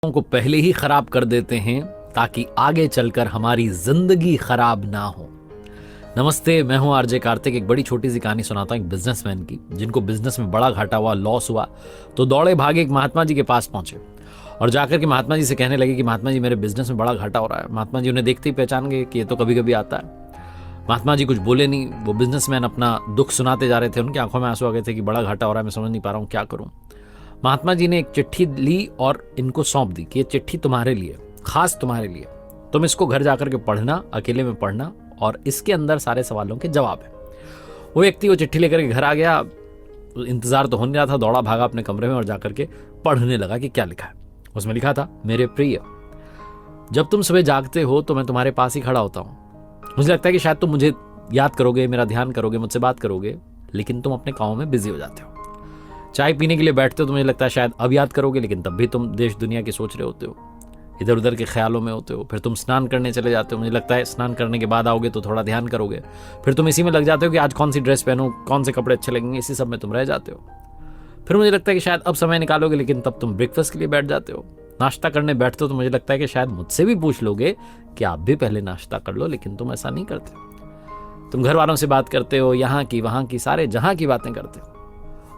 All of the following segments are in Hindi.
को पहले ही खराब कर देते हैं ताकि आगे चलकर हमारी जिंदगी खराब ना हो। नमस्ते, मैं हूं आरजे कार्तिक। एक बड़ी छोटी सी कहानी सुनाता हूं एक बिजनेसमैन की, जिनको बिजनेस में बड़ा घाटा हुआ, लॉस हुआ, तो दौड़े भागे एक महात्मा जी के पास पहुंचे और जाकर के महात्मा जी से कहने लगे कि महात्मा जी, मेरे बिजनेस में बड़ा घाटा हो रहा है। महात्मा जी उन्हें देखते ही पहचान गए कि ये तो कभी कभी आता है। महात्मा जी कुछ बोले नहीं। वो बिजनेसमैन अपना दुख सुनाते जा रहे थे, उनकी आंखों में आंसू आ गए थे कि बड़ा घाटा हो रहा है, मैं समझ नहीं पा रहा हूँ क्या करूँ। महात्मा जी ने एक चिट्ठी ली और इनको सौंप दी कि ये चिट्ठी तुम्हारे लिए, खास तुम्हारे लिए, तुम इसको घर जाकर के पढ़ना, अकेले में पढ़ना, और इसके अंदर सारे सवालों के जवाब है। वो व्यक्ति वो चिट्ठी लेकर के घर आ गया। इंतजार तो हो नहीं रहा था, दौड़ा भागा अपने कमरे में और जाकर के पढ़ने लगा कि क्या लिखा है। उसमें लिखा था, मेरे प्रिय, जब तुम सुबह जागते हो तो मैं तुम्हारे पास ही खड़ा होता हूँ। मुझे लगता है कि शायद तुम मुझे याद करोगे, मेरा ध्यान करोगे, मुझसे बात करोगे, लेकिन तुम अपने कामों में बिजी हो जाते हो। चाय पीने के लिए बैठते हो तो मुझे लगता है शायद अब याद करोगे, लेकिन तब भी तुम देश दुनिया की सोच रहे होते हो, इधर उधर के ख्यालों में होते हो। फिर तुम स्नान करने चले जाते हो, मुझे लगता है स्नान करने के बाद आओगे तो थोड़ा ध्यान करोगे। फिर तुम इसी में लग जाते हो कि आज कौन सी ड्रेस पहनूं, कौन से कपड़े अच्छे लगेंगे, इसी सब में तुम रह जाते हो। फिर मुझे लगता है कि शायद अब समय निकालोगे, लेकिन तब तुम ब्रेकफास्ट के लिए बैठ जाते हो। नाश्ता करने बैठते हो तो मुझे लगता है कि शायद मुझसे भी पूछ लोगे कि आप भी पहले नाश्ता कर लो, लेकिन तुम ऐसा नहीं करते। तुम घर वालों से बात करते हो, यहाँ की वहाँ की, सारे जहाँ की बातें करते हो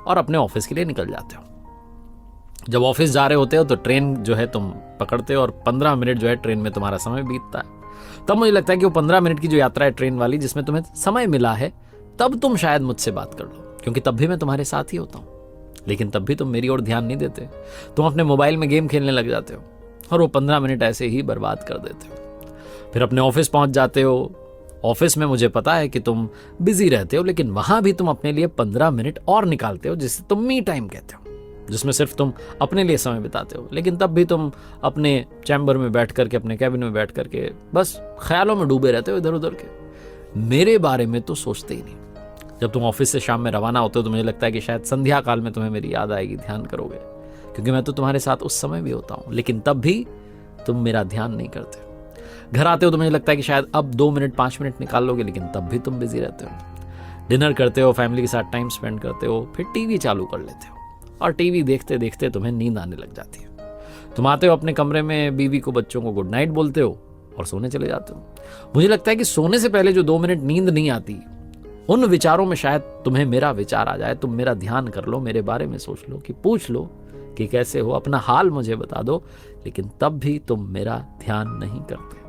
और अपने ऑफिस के लिए निकल जाते हो। जब ऑफिस जा रहे होते हो तो ट्रेन जो है तुम पकड़ते हो और 15 मिनट जो है ट्रेन में तुम्हारा समय बीतता है। तब मुझे लगता है कि वो 15 मिनट की जो यात्रा है ट्रेन वाली, जिसमें तुम्हें समय मिला है, तब तुम शायद मुझसे बात कर लो, क्योंकि तब भी मैं तुम्हारे साथ ही होता हूँ। लेकिन तब भी तुम मेरी ओर ध्यान नहीं देते। तुम अपने मोबाइल में गेम खेलने लग जाते हो और वो 15 मिनट ऐसे ही बर्बाद कर देते हो। फिर अपने ऑफिस पहुंच जाते हो। ऑफिस में मुझे पता है कि तुम बिजी रहते हो, लेकिन वहां भी तुम अपने लिए 15 मिनट और निकालते हो, जिसे तुम मी टाइम कहते हो, जिसमें सिर्फ तुम अपने लिए समय बिताते हो। लेकिन तब भी तुम अपने चैम्बर में बैठ करके, अपने कैबिन में बैठ करके बस ख्यालों में डूबे रहते हो इधर उधर के। मेरे बारे में तो सोचते ही नहीं। जब तुम ऑफिस से शाम में रवाना होते हो तो मुझे लगता है कि शायद संध्या काल में तुम्हें मेरी याद आएगी, ध्यान करोगे, क्योंकि मैं तो तुम्हारे साथ उस समय भी होता हूँ, लेकिन तब भी तुम मेरा ध्यान नहीं करते। घर आते हो तो मुझे लगता है कि शायद अब 2 मिनट 5 मिनट निकाल लोगे, लेकिन तब भी तुम बिजी रहते हो। डिनर करते हो, फैमिली के साथ टाइम स्पेंड करते हो, फिर टीवी चालू कर लेते हो और टीवी देखते देखते तुम्हें नींद आने लग जाती है। तुम आते हो अपने कमरे में, बीवी को, बच्चों को गुड नाइट बोलते हो और सोने चले जाते हो। मुझे लगता है कि सोने से पहले जो 2 मिनट नींद नहीं आती, उन विचारों में शायद तुम्हें मेरा विचार आ जाए। तुम मेरा ध्यान कर लो, मेरे बारे में सोच लो, कि पूछ लो कि कैसे हो, अपना हाल मुझे बता दो, लेकिन तब भी तुम मेरा ध्यान नहीं करते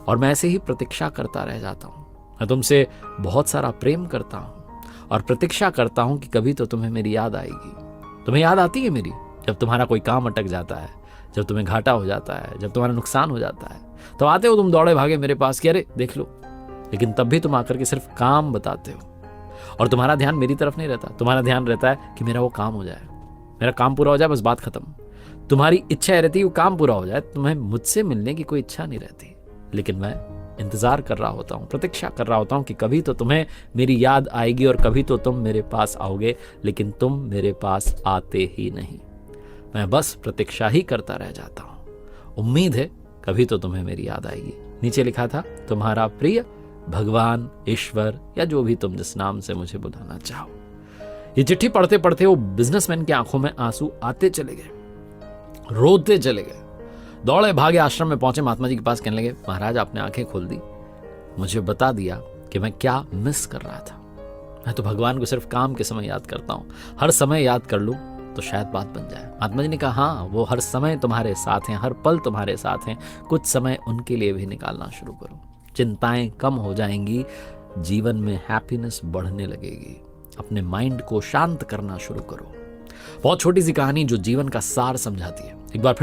और मैं ऐसे ही प्रतीक्षा करता रह जाता हूँ। मैं तुमसे बहुत सारा प्रेम करता हूँ और प्रतीक्षा करता हूँ कि कभी तो तुम्हें मेरी याद आएगी। तुम्हें याद आती है मेरी जब तुम्हारा कोई काम अटक जाता है, जब तुम्हें घाटा हो जाता है, जब तुम्हारा नुकसान हो जाता है, तो आते हो तुम दौड़े भागे मेरे पास कि अरे देख लो, लेकिन तब भी तुम आकर के सिर्फ काम बताते हो और तुम्हारा ध्यान मेरी तरफ नहीं रहता। तुम्हारा ध्यान रहता है कि मेरा वो काम हो जाए, मेरा काम पूरा हो जाए, बस बात खत्म। तुम्हारी इच्छा रहती है वो काम पूरा हो जाए, तुम्हें मुझसे मिलने की कोई इच्छा नहीं रहती, लेकिन मैं इंतजार कर रहा होता हूँ, प्रतीक्षा कर रहा होता हूँ कि कभी तो तुम्हें मेरी याद आएगी और कभी तो तुम मेरे पास आओगे, लेकिन तुम मेरे पास आते ही नहीं। मैं बस प्रतीक्षा ही करता रह जाता हूँ। उम्मीद है कभी तो तुम्हें मेरी याद आएगी। नीचे लिखा था, तुम्हारा प्रिय भगवान, ईश्वर, या जो भी तुम जिस नाम से मुझे बुलाना चाहो। ये चिट्ठी पढ़ते पढ़ते वो बिजनेसमैन की आंखों में आंसू आते चले गए, रोते चले गए। दौड़े भागे आश्रम में पहुंचे, महात्मा जी के पास कहने लगे, महाराज आपने आंखें खोल दी, मुझे बता दिया कि मैं क्या मिस कर रहा था। मैं तो भगवान को सिर्फ काम के समय याद करता हूं, हर समय याद कर लूं तो शायद बात बन जाए। महात्मा जी ने कहा, हाँ, वो हर समय तुम्हारे साथ हैं, हर पल तुम्हारे साथ हैं, कुछ समय उनके लिए भी निकालना शुरू करो। चिंताएं कम हो जाएंगी, जीवन में हैप्पीनेस बढ़ने लगेगी। अपने माइंड को शांत करना शुरू करो। बहुत छोटी सी कहानी जो जीवन का सार समझाती है। एक बार फिर